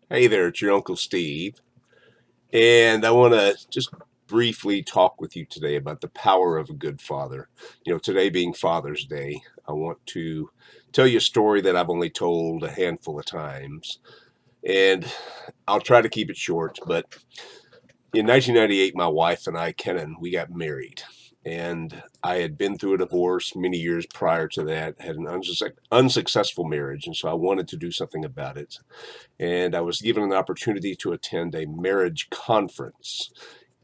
Hey there, it's your Uncle Steve, and I want to just briefly talk with you today about the power of a good father. Today being Father's Day, I want to tell you a story that I've only told a handful of times, and I'll try to keep it short. But in 1998, my wife and I, Kenan, we got married. And I had been through a divorce many years prior to that, had an unsuccessful marriage, and so I wanted to do something about it. And I was given an opportunity to attend a marriage conference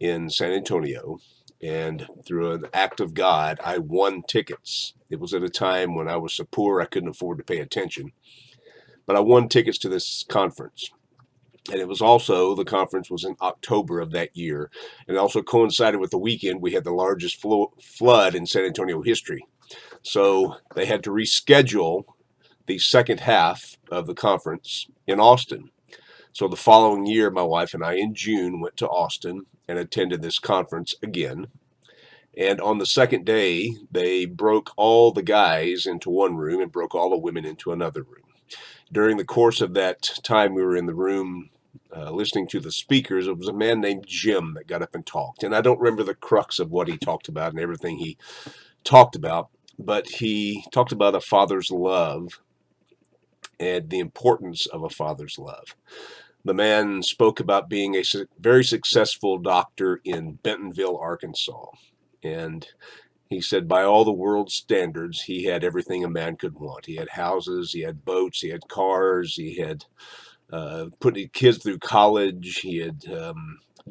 in San Antonio. And through an act of God, I won tickets. It was at a time when I was so poor I couldn't afford to pay attention. But I won tickets to this conference. And it was also, the conference was in October of that year. And it also coincided with the weekend we had the largest flood in San Antonio history. So they had to reschedule the second half of the conference in Austin. So the following year, my wife and I, in June, went to Austin and attended this conference again. And on the second day, they broke all the guys into one room and broke all the women into another room. During the course of that time we were in the room listening to the speakers, it was a man named Jim that got up and talked. And I don't remember the crux of what he talked about and everything he talked about, but he talked about a father's love and the importance of a father's love. The man spoke about being a very successful doctor in Bentonville, Arkansas. And he said, by all the world's standards, he had everything a man could want. He had houses, he had boats, he had cars, he had put kids through college, he had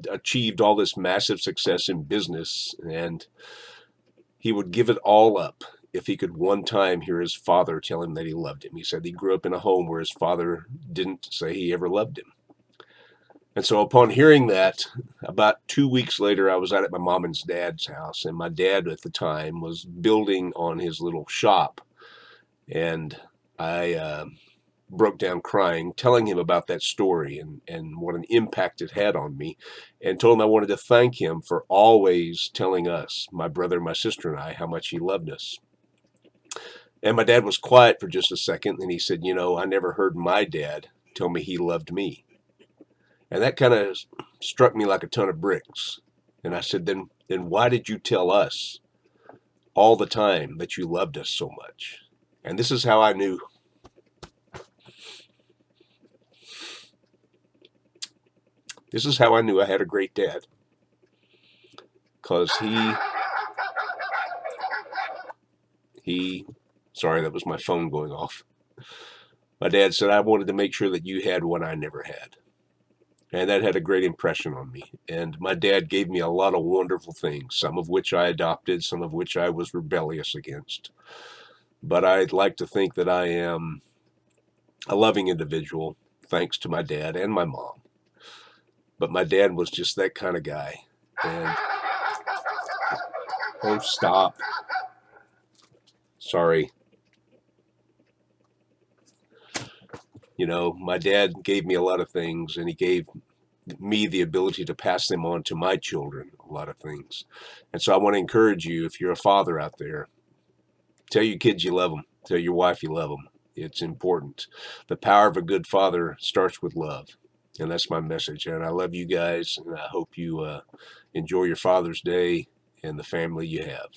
achieved all this massive success in business, and he would give it all up if he could one time hear his father tell him that he loved him. He said he grew up in a home where his father didn't say he ever loved him. And so upon hearing that, about 2 weeks later, I was out at my mom and dad's house, and my dad at the time was building on his little shop. And I broke down crying, telling him about that story and what an impact it had on me, and told him I wanted to thank him for always telling us, my brother, my sister, and I, how much he loved us. And my dad was quiet for just a second, and he said, I never heard my dad tell me he loved me. And that kind of struck me like a ton of bricks. And I said, then why did you tell us all the time that you loved us so much? And this is how I knew. This is how I knew I had a great dad. Because sorry, that was my phone going off. My dad said, I wanted to make sure that you had what I never had. And that had a great impression on me. And my dad gave me a lot of wonderful things, some of which I adopted, some of which I was rebellious against. But I'd like to think that I am a loving individual, thanks to my dad and my mom. But my dad was just that kind of guy. And oh, stop. Sorry. My dad gave me a lot of things, and he gave me the ability to pass them on to my children, a lot of things. And so I want to encourage you, if you're a father out there, tell your kids you love them. Tell your wife you love them. It's important. The power of a good father starts with love. And that's my message. And I love you guys, and I hope you enjoy your Father's Day and the family you have.